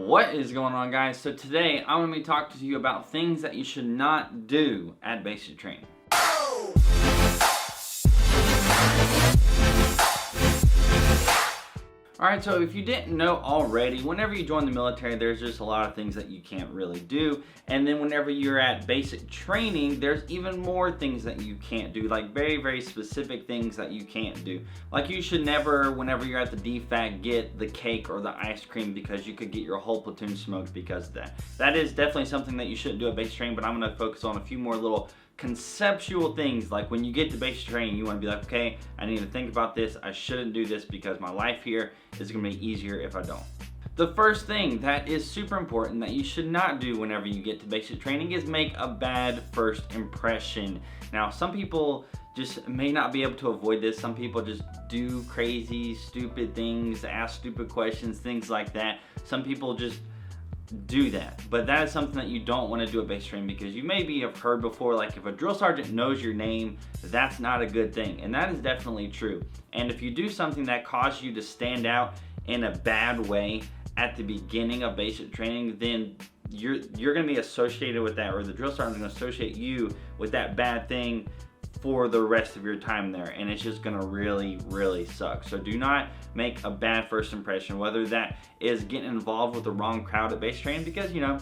What is going on, guys? So today I'm going to be talking to you about things that you should not do at basic training. Alright, so if you didn't know already, whenever you join the military, there's just a lot of things that you can't really do. And then whenever you're at basic training, there's even more things that you can't do, like very, very specific things that you can't do. Like you should never, whenever you're at the DFAC, get the cake or the ice cream because you could get your whole platoon smoked because of that. That is definitely something that you shouldn't do at basic training, but I'm going to focus on a few more little conceptual things. Like when you get to basic training, you want to be like, okay, I need to think about this. I shouldn't do this because my life here is going to be easier if I don't. The first thing that is super important that you should not do whenever you get to basic training is make a bad first impression. Now, some people just may not be able to avoid this. Some people just do crazy, stupid things, ask stupid questions, things like that. Some people just do that, but that is something that you don't want to do at basic training, because you maybe have heard before, like if a drill sergeant knows your name, that's not a good thing, and that is definitely true. And if you do something that causes you to stand out in a bad way at the beginning of basic training, then you're going to be associated with that, or the drill sergeant is going to associate you with that bad thing for the rest of your time there, and it's just gonna really, really suck. So do not make a bad first impression, whether that is getting involved with the wrong crowd at basic training, because you know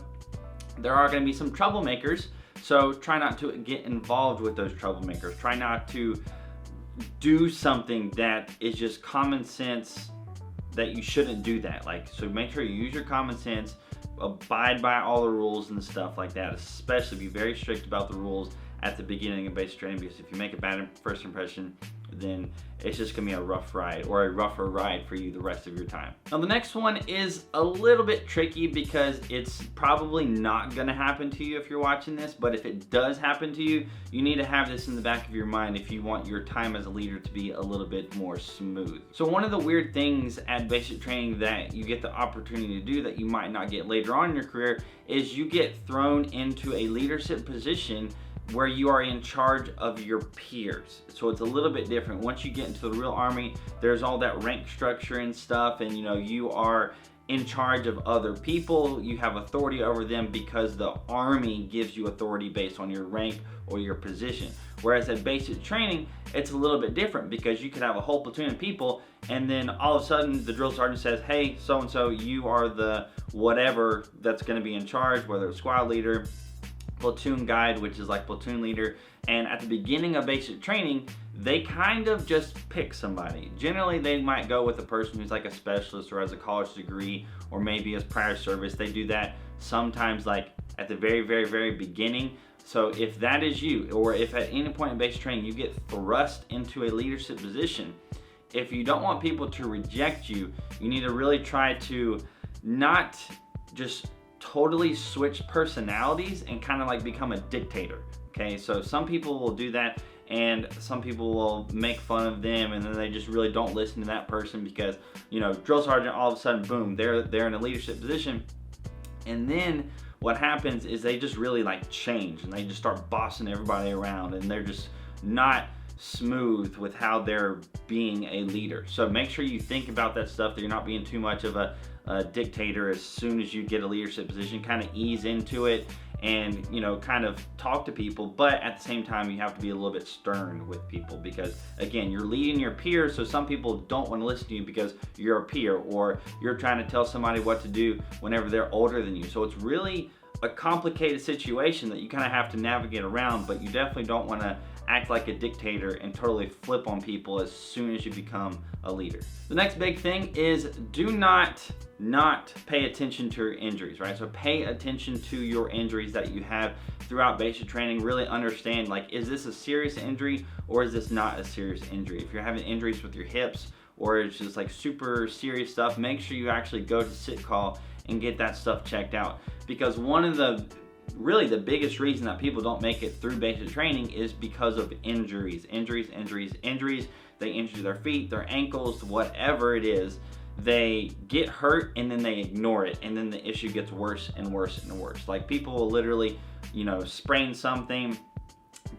there are gonna be some troublemakers, so try not to get involved with those troublemakers. Try not to do something that is just common sense, that you shouldn't do that. Like, so make sure you use your common sense, abide by all the rules and stuff like that, especially be very strict about the rules at the beginning of basic training, because if you make a bad first impression, then it's just gonna be a rough ride, or a rougher ride for you the rest of your time. Now the next one is a little bit tricky because it's probably not gonna happen to you if you're watching this, but if it does happen to you, you need to have this in the back of your mind if you want your time as a leader to be a little bit more smooth. So one of the weird things at basic training that you get the opportunity to do that you might not get later on in your career is you get thrown into a leadership position where you are in charge of your peers. So it's a little bit different. Once you get into the real army, there's all that rank structure and stuff, and you know, you are in charge of other people. You have authority over them because the army gives you authority based on your rank or your position. Whereas at basic training, it's a little bit different, because you could have a whole platoon of people, and then all of a sudden the drill sergeant says, hey, so-and-so, you are the whatever that's gonna be in charge, whether it's squad leader, platoon guide, which is like platoon leader. And at the beginning of basic training, they kind of just pick somebody. Generally, they might go with a person who's like a specialist or has a college degree, or maybe has prior service. They do that sometimes like at the very, very, very beginning. So if that is you, or if at any point in basic training you get thrust into a leadership position, if you don't want people to reject you, you need to really try to not just totally switch personalities and kind of like become a dictator. Okay, so some people will do that, and some people will make fun of them, and then they just really don't listen to that person because, you know, drill sergeant, all of a sudden, boom, they're in a leadership position. And then what happens is they just really like change, and they just start bossing everybody around, and they're just not smooth with how they're being a leader. So make sure you think about that stuff, that you're not being too much of a dictator as soon as you get a leadership position. Kind of ease into it, and you know, kind of talk to people, but at the same time you have to be a little bit stern with people, because again, you're leading your peers, so some people don't want to listen to you because you're a peer, or you're trying to tell somebody what to do whenever they're older than you. So it's really a complicated situation that you kind of have to navigate around, but you definitely don't want to act like a dictator and totally flip on people as soon as you become a leader. The next big thing is do not pay attention to your injuries, right? So pay attention to your injuries that you have throughout basic training. Really understand, like, is this a serious injury or is this not a serious injury? If you're having injuries with your hips, or it's just like super serious stuff, make sure you actually go to sick call and get that stuff checked out. Because one of the biggest reason that people don't make it through basic training is because of injuries. They injure their feet, their ankles, whatever it is. They get hurt and then they ignore it, and then the issue gets worse and worse and worse. Like, people will literally, you know, sprain something,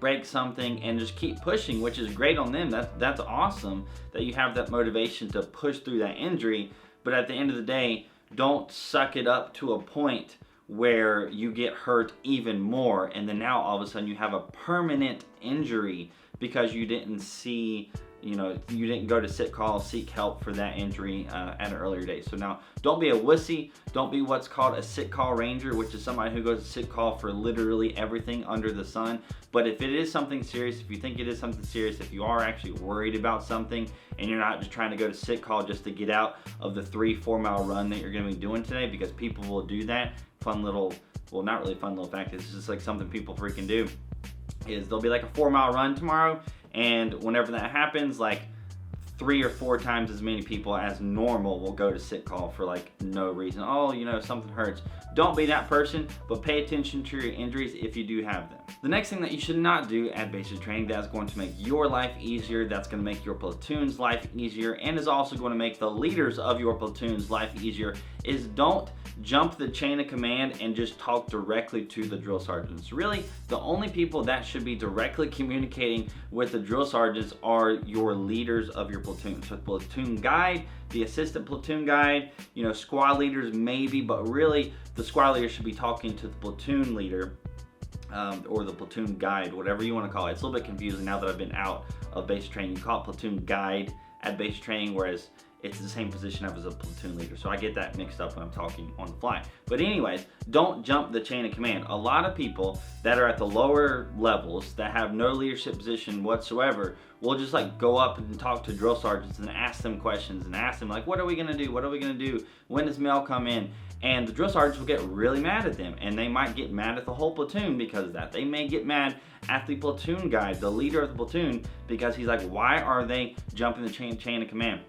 break something, and just keep pushing, which is great on them. That's awesome that you have that motivation to push through that injury. But at the end of the day, don't suck it up to a point where you get hurt even more, and then now all of a sudden you have a permanent injury because you didn't see, you didn't go to sick call, seek help for that injury at an earlier date. So now, don't be a wussy. Don't be what's called a sick call ranger, which is somebody who goes to sick call for literally everything under the sun. But if it is something serious, if you think it is something serious, if you are actually worried about something, and you're not just trying to go to sick call just to get out of the 3-4 mile run that you're going to be doing today, because people will do that. Fun little, well, not really fun little fact, it's just like something people freaking do, is there'll be like a 4 mile run tomorrow, and whenever that happens, like 3 or 4 times as many people as normal will go to sick call for like no reason. Oh, something hurts. Don't be that person, but pay attention to your injuries if you do have them. The next thing that you should not do at basic training that's going to make your life easier, that's going to make your platoon's life easier, and is also going to make the leaders of your platoon's life easier, is don't jump the chain of command and just talk directly to the drill sergeants. Really, the only people that should be directly communicating with the drill sergeants are your leaders of your platoon. So platoon guide, the assistant platoon guide, squad leaders maybe, but really the squad leader should be talking to the platoon leader, or the platoon guide, whatever you want to call it. It's a little bit confusing now that I've been out of basic training. You call it platoon guide at basic training, whereas it's the same position as a platoon leader. So I get that mixed up when I'm talking on the fly. But anyways, don't jump the chain of command. A lot of people that are at the lower levels that have no leadership position whatsoever will just like go up and talk to drill sergeants and ask them questions and ask them like, what are we gonna do? What are we gonna do? When does mail come in? And the drill sergeants will get really mad at them, and they might get mad at the whole platoon because of that. They may get mad at the platoon guide, the leader of the platoon, because he's like, why are they jumping the chain of command?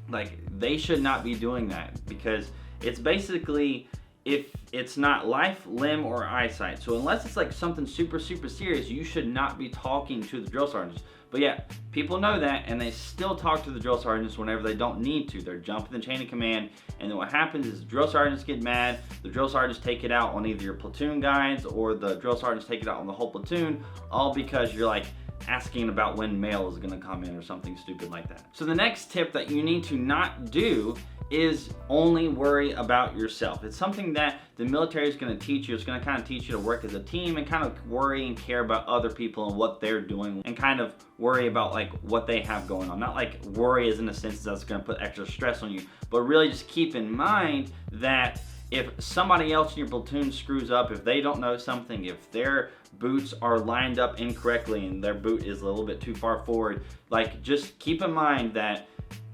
Like, they should not be doing that, because it's basically, if it's not life, limb, or eyesight. So unless it's like something super, super serious, you should not be talking to the drill sergeants. But yeah, people know that, and they still talk to the drill sergeants whenever they don't need to. They're jumping the chain of command, and then what happens is the drill sergeants get mad, the drill sergeants take it out on either your platoon guides, or the drill sergeants take it out on the whole platoon, all because you're like asking about when mail is gonna come in or something stupid like that. So the next tip that you need to not do is only worry about yourself. It's something that the military is going to teach you. It's going to kind of teach you to work as a team and kind of worry and care about other people and what they're doing, and kind of worry about like what they have going on. Not like worry as in a sense that's going to put extra stress on you, but really just keep in mind that if somebody else in your platoon screws up, if they don't know something, if their boots are lined up incorrectly and their boot is a little bit too far forward, like just keep in mind that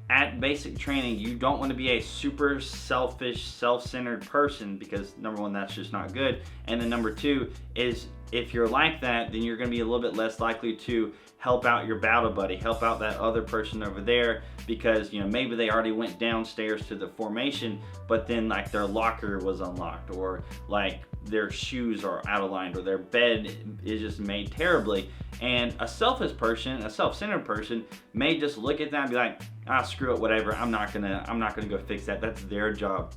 at basic training, you don't want to be a super selfish, self-centered person, because number one, that's just not good. And then number two is, if you're like that, then you're going to be a little bit less likely to help out your battle buddy, help out that other person over there, because maybe they already went downstairs to the formation, but then like their locker was unlocked, or like their shoes are out of line, or their bed is just made terribly. And a selfish person, a self-centered person, may just look at that and be like, screw it, whatever, I'm not gonna go fix that. That's their job.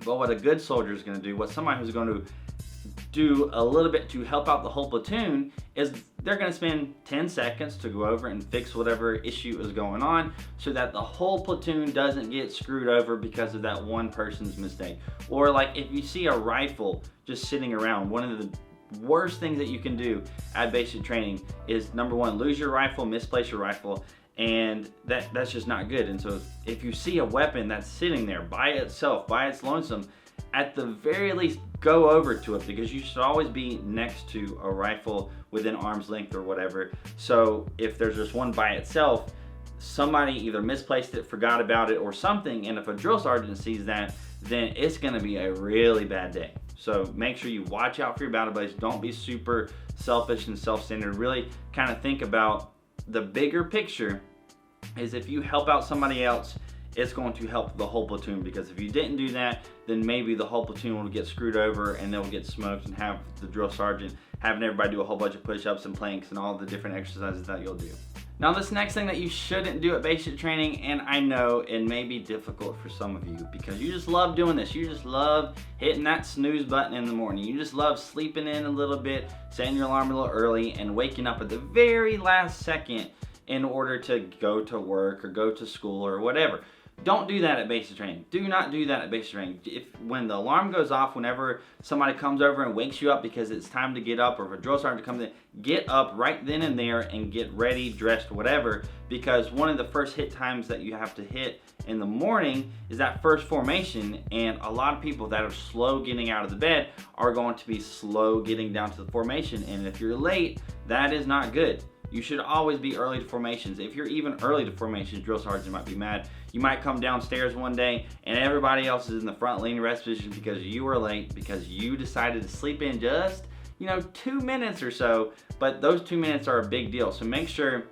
But what a good soldier is gonna do, what somebody who's going to do a little bit to help out the whole platoon, is they're going to spend 10 seconds to go over and fix whatever issue is going on, so that the whole platoon doesn't get screwed over because of that one person's mistake. Or like if you see a rifle just sitting around, one of the worst things that you can do at basic training is, number one, lose your rifle, misplace your rifle, and that's just not good. And so if you see a weapon that's sitting there by itself, by its lonesome, at the very least go over to it, because you should always be next to a rifle within arm's length or whatever. So if there's just one by itself, somebody either misplaced it, forgot about it, or something, and if a drill sergeant sees that, then it's going to be a really bad day. So make sure you watch out for your battle buddies. Don't be super selfish and self-centered. Really kind of think about the bigger picture, is if you help out somebody else, it's going to help the whole platoon, because if you didn't do that, then maybe the whole platoon will get screwed over and they'll get smoked, and have the drill sergeant having everybody do a whole bunch of push-ups and planks and all the different exercises that you'll do. Now, this next thing that you shouldn't do at basic training, and I know it may be difficult for some of you because you just love doing this. You just love hitting that snooze button in the morning. You just love sleeping in a little bit, setting your alarm a little early, and waking up at the very last second in order to go to work or go to school or whatever. Don't do that at basic training. Do not do that at basic training. When the alarm goes off, whenever somebody comes over and wakes you up because it's time to get up, or if a drill sergeant comes in, get up right then and there and get ready, dressed, whatever, because one of the first hit times that you have to hit in the morning is that first formation, and a lot of people that are slow getting out of the bed are going to be slow getting down to the formation, and if you're late, that is not good. You should always be early to formations. If you're even early to formations, drill sergeant might be mad. You might come downstairs one day and everybody else is in the front leaning rest position because you were late, because you decided to sleep in just, 2 minutes or so, but those 2 minutes are a big deal. So make sure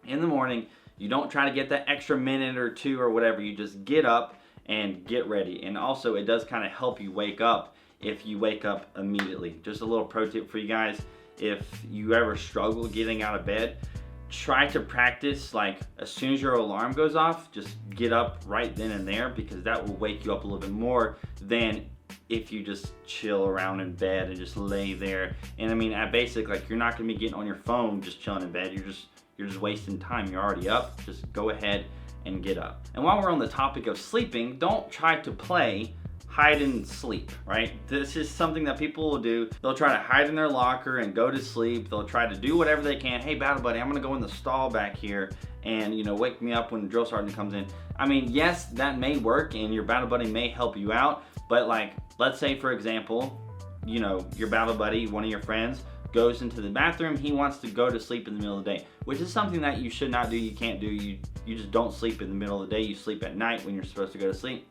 in the morning you don't try to get that extra minute or two or whatever. You just get up and get ready. And also it does kind of help you wake up if you wake up immediately. Just a little pro tip for you guys. If you ever struggle getting out of bed, try to practice like as soon as your alarm goes off, just get up right then and there, because that will wake you up a little bit more than if you just chill around in bed and just lay there. And I mean, at basic, like, you're not gonna be getting on your phone just chilling in bed. You're just wasting time. You're already up. Just go ahead and get up. And while we're on the topic of sleeping, don't try to play hide and sleep, right? This is something that people will do. They'll try to hide in their locker and go to sleep. They'll try to do whatever they can. Hey, battle buddy, I'm gonna go in the stall back here and wake me up when the drill sergeant comes in. I mean, yes, that may work and your battle buddy may help you out, but like, let's say for example, your battle buddy, one of your friends, goes into the bathroom. He wants to go to sleep in the middle of the day, which is something that you should not do. You can't do. You just don't sleep in the middle of the day. You sleep at night when you're supposed to go to sleep.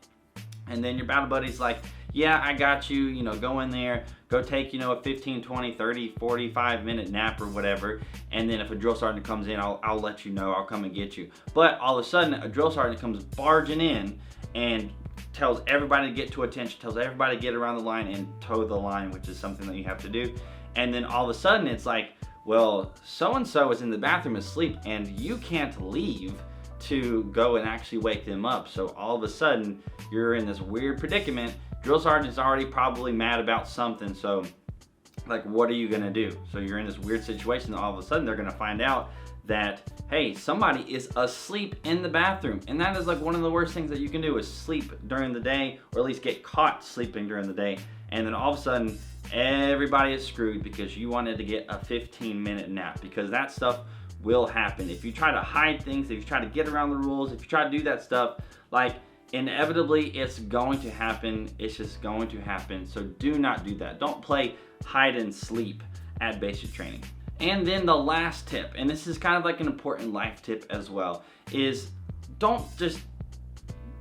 And then your battle buddy's like, yeah, I got you, go in there, go take, a 15, 20, 30, 45 minute nap or whatever. And then if a drill sergeant comes in, I'll let you know, I'll come and get you. But all of a sudden, a drill sergeant comes barging in and tells everybody to get to attention, tells everybody to get around the line and toe the line, which is something that you have to do. And then all of a sudden it's like, well, so-and-so is in the bathroom asleep and you can't leave to go and actually wake them up. So all of a sudden you're in this weird predicament. Drill sergeant's already probably mad about something, so like, what are you gonna do? So you're in this weird situation, and all of a sudden they're gonna find out that, hey, somebody is asleep in the bathroom. And that is like one of the worst things that you can do, is sleep during the day, or at least get caught sleeping during the day. And then all of a sudden everybody is screwed because you wanted to get a 15-minute nap, because that stuff will happen. If you try to hide things, if you try to get around the rules, if you try to do that stuff, like, inevitably it's going to happen. It's just going to happen. So do not do that. Don't play hide and sleep at basic training. And then the last tip, and this is kind of like an important life tip as well, is don't just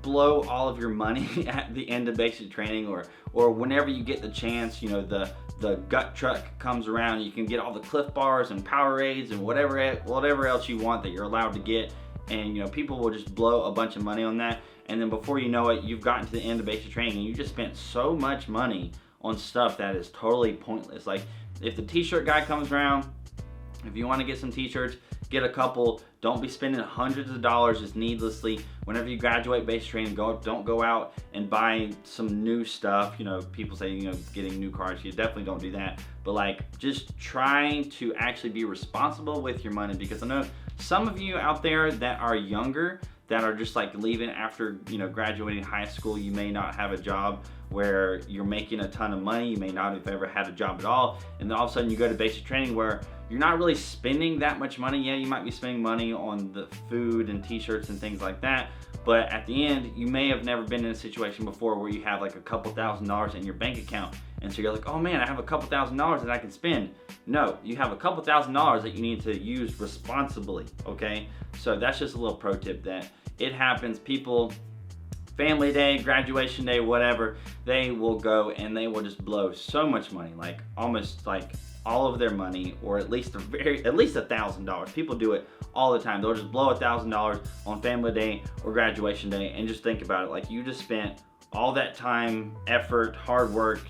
blow all of your money at the end of basic training, or whenever you get the chance. The gut truck comes around, you can get all the Cliff Bars and Powerades and whatever else you want that you're allowed to get, and people will just blow a bunch of money on that, and then before you know it, you've gotten to the end of basic training and you just spent so much money on stuff that is totally pointless. Like, if the t-shirt guy comes around, if you want to get some t-shirts, get a couple. Don't be spending hundreds of dollars just needlessly. Whenever you graduate basic training, don't go out and buy some new stuff. People say, getting new cars. You definitely don't do that. But like, just trying to actually be responsible with your money, because I know some of you out there that are younger, that are just like leaving after graduating high school. You may not have a job where you're making a ton of money. You may not have ever had a job at all, and then all of a sudden you go to basic training where you're not really spending that much money. Yeah, you might be spending money on the food and t-shirts and things like that, but at the end, you may have never been in a situation before where you have like a couple $1,000s in your bank account, and so you're like, oh man, I have a couple $1,000s that I can spend. No, you have a couple $1,000s that you need to use responsibly, okay? So that's just a little pro tip, that it happens. People, family day, graduation day, whatever, they will go and they will just blow so much money, like almost like all of their money, or at least $1,000. People do it all the time. They'll just blow $1,000 on family day or graduation day, and just think about it, like, you just spent all that time, effort, hard work,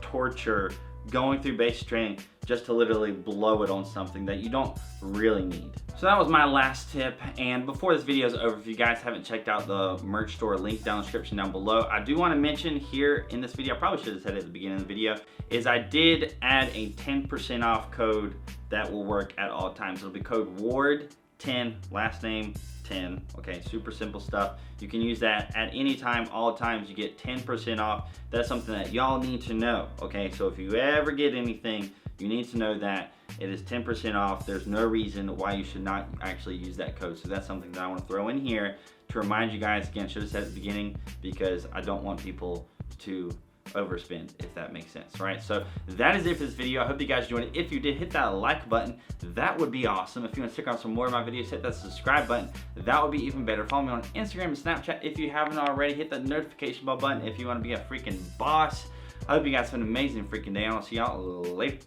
torture, going through basic training just to literally blow it on something that you don't really need. So that was my last tip, and before this video is over, if you guys haven't checked out the merch store, link down in the description down below. I do want to mention here in this video, I probably should have said it at the beginning of the video, is I did add a 10% off code that will work at all times. It'll be code WARD 10, last name 10. Okay, super simple stuff. You can use that at any time, all times. You get 10% off. That's something that y'all need to know. Okay, so if you ever get anything, you need to know that it is 10% off. There's no reason why you should not actually use that code. So that's something that I want to throw in here to remind you guys. Again, should have said at the beginning, because I don't want people to overspend, if that makes sense. Right, so that is it for this video. I hope you guys enjoyed it. If you did, hit that like button. That would be awesome. If you want to check out some more of my videos, hit that subscribe button. That would be even better. Follow me on Instagram and Snapchat if you haven't already. Hit that notification bell button if you want to be a freaking boss. I hope you guys have an amazing freaking day, and I'll see y'all later.